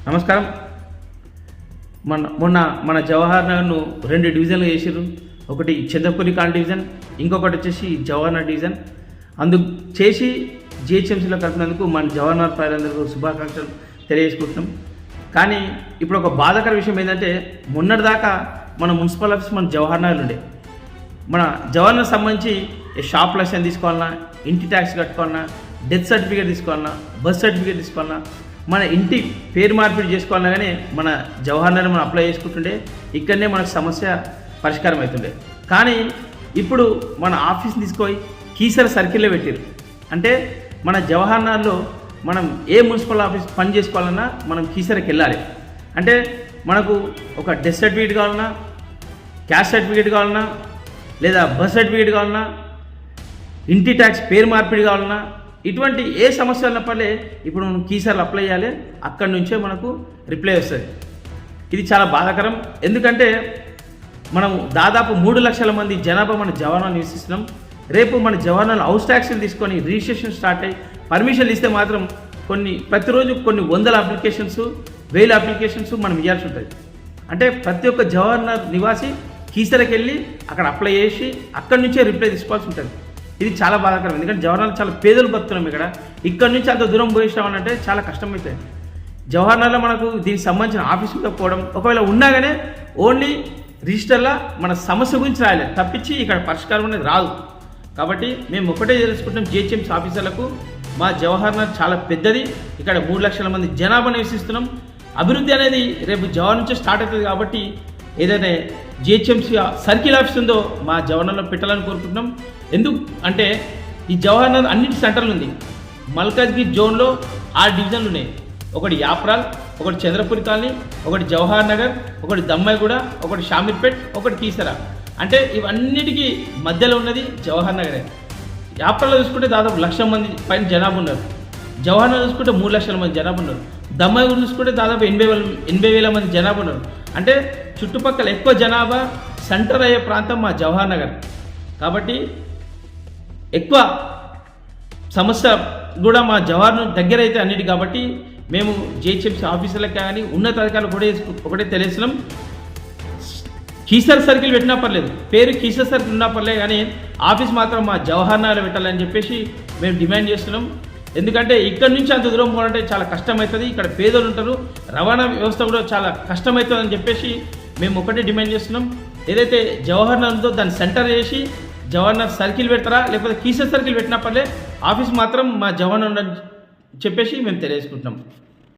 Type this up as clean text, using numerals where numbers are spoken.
నమస్కారం. మన జవహర్ నగర్ను 2 డివిజన్లు చేసిర్రు. ఒకటి చంద్రపురి కాలనీ డివిజన్, ఇంకొకటి వచ్చేసి జవహర్ నగర్ డివిజన్. అందుకు చేసి జిహెచ్ఎంసీలో కలిపినందుకు మన జవహర్ నగర్ ప్రజలందరికీ శుభాకాంక్షలు తెలియజేసుకుంటున్నాం. కానీ ఇప్పుడు ఒక బాధాకర విషయం ఏంటంటే, మొన్నటిదాకా మన మున్సిపల్ ఆఫీస్ మన జవహర్ నగర్లో ఉండే. మన జవహర్ నగర్ సంబంధించి షాప్ లైసెన్స్ తీసుకోవాలన్నా, ఇంటి ట్యాక్స్ కట్టుకోవాలన్నా, డెత్ సర్టిఫికేట్ తీసుకోవాలన్నా, బర్త్ సర్టిఫికేట్ తీసుకోవాలన్నా, మన ఇంటి పేరు మార్పిడి చేసుకోవాలన్నా కానీ మన జవహర్ నగర్ మనం అప్లై చేసుకుంటుండే, ఇక్కడనే మనకు సమస్య పరిష్కారం అవుతుండే. కానీ ఇప్పుడు మన ఆఫీస్ని తీసుకొని కీసర సర్కిల్లో పెట్టారు. అంటే మన జవహర్ నగర్లో మనం ఏ మున్సిపల్ ఆఫీస్ పని చేసుకోవాలన్నా మనం కీసరకి వెళ్ళాలి. అంటే మనకు ఒక డెత్ సర్టిఫికేట్ కావాలన్నా, క్యాస్ట్ సర్టిఫికేట్ కావాలన్నా, లేదా బర్త్ సర్టిఫికేట్ కావాలన్నా, ఇంటి ట్యాక్స్ పేరు మార్పిడి కావాలన్నా, ఇటువంటి ఏ సమస్య ఉన్నప్పుడే ఇప్పుడు మనం కీసర్లు అప్లై చేయాలి. అక్కడి నుంచే మనకు రిప్లై వస్తుంది. ఇది చాలా బాధాకరం. ఎందుకంటే మనం దాదాపు 3 లక్షల మంది జనాభా మన జవహర్ నగర్ నివసిస్తున్నాం. రేపు మన జవహర్ నగర్ హౌస్ ట్యాక్స్లు తీసుకొని రిజిస్ట్రేషన్ స్టార్ట్ అయ్యి పర్మిషన్లు ఇస్తే మాత్రం ప్రతిరోజు కొన్ని వందల అప్లికేషన్స్, 1000 అప్లికేషన్స్ మనం ఇవ్వాల్సి ఉంటుంది. అంటే ప్రతి ఒక్క జవహర్ నగర్ నివాసి కీసరకి వెళ్ళి అక్కడ అప్లై చేసి అక్కడి నుంచే రిప్లై తీసుకోవాల్సి ఉంటుంది. ఇది చాలా బాధాకరం. ఎందుకంటే జవహర్ నగర్ చాలా పేదలు బతున్నాం. ఇక్కడ నుంచి అంత దూరం పోయిస్తామనంటే చాలా కష్టమవుతుంది. జవహర్ నగర్లో మనకు దీనికి సంబంధించిన ఆఫీసు పోవడం, ఒకవేళ ఉన్నా కానీ ఓన్లీ రిజిస్టర్లో మన సమస్య గురించి రాయాలి తప్పించి ఇక్కడ పరిష్కారం అనేది రాదు. కాబట్టి మేము ఒకటే తెలుసుకుంటాం, జిహెచ్ఎంసీ ఆఫీసర్లకు మా జవహర్ నగర్ చాలా పెద్దది. ఇక్కడ 3 లక్షల మంది జనాభా నివసిస్తున్నాం. అభివృద్ధి అనేది రేపు జవహర్ నుంచే స్టార్ట్ అవుతుంది. కాబట్టి ఏదైతే జిహెచ్ఎంసీ సర్కిల్ ఆఫీస్ ఉందో మా జవహర్ నగర్లో పెట్టాలని కోరుకుంటున్నాం. ఎందుకు అంటే ఈ జవహర్ నగర్ అన్నింటి సెంటర్లు ఉంది. మల్కాజ్గిరి జోన్లో 6 డివిజన్లు ఉన్నాయి. ఒకటి యాప్రాల్, ఒకటి చంద్రపురి కాలనీ, ఒకటి జవహర్ నగర్, ఒకటి దమ్మాయిగూడ, ఒకటి షామీర్పేట్, ఒకటి కీసరా. అంటే ఇవన్నిటికీ మధ్యలో ఉన్నది జవహర్ నగరే. యాప్రాల్లో చూసుకుంటే దాదాపు 1,00,000 మంది పైన జనాభా ఉన్నారు. జవహర్ నగర్ చూసుకుంటే 3 లక్షల మంది జనాభా ఉన్నారు. దమ్మాయిగూడ చూసుకుంటే దాదాపు 80,000 మంది జనాభా ఉన్నారు. అంటే చుట్టుపక్కల ఎక్కువ జనాభా సెంటర్ అయ్యే ప్రాంతం మా జవహర్ నగర్. కాబట్టి ఎక్కువ సమస్య కూడా మా జవహర్ దగ్గర అయితే అన్నిటి. కాబట్టి మేము జిహెచ్ఎంసీ ఆఫీసర్లకు కానీ ఉన్నతాధికారులు కూడా ఒకటే తెలియజేస్తున్నాం, కీసర్ సర్కిల్ పెట్టినా పర్లేదు, పేరు కీసర్ సర్కిల్ ఉన్నా పర్లేదు, కానీ ఆఫీస్ మాత్రం మా జవహర్ నగర్ పెట్టాలని చెప్పేసి మేము డిమాండ్ చేస్తున్నాం. ఎందుకంటే ఇక్కడి నుంచి అంత దూరం పోవాలంటే చాలా కష్టమవుతుంది. ఇక్కడ పేదలు ఉంటారు, రవాణా వ్యవస్థ కూడా చాలా కష్టమవుతుంది అని చెప్పేసి మేము ఒకటే డిమాండ్ చేస్తున్నాం. ఏదైతే జవహర్ నగర్ ఉందో దాన్ని సెంటర్ చేసి జవహర్ నగర్ సర్కిల్ పెడతారా, లేకపోతే కీసర్ సర్కిల్ పెట్టినా పర్లే, ఆఫీస్ మాత్రం మా జవహర్ నగర్ చెప్పేసి మేము తెలియజేసుకుంటున్నాం.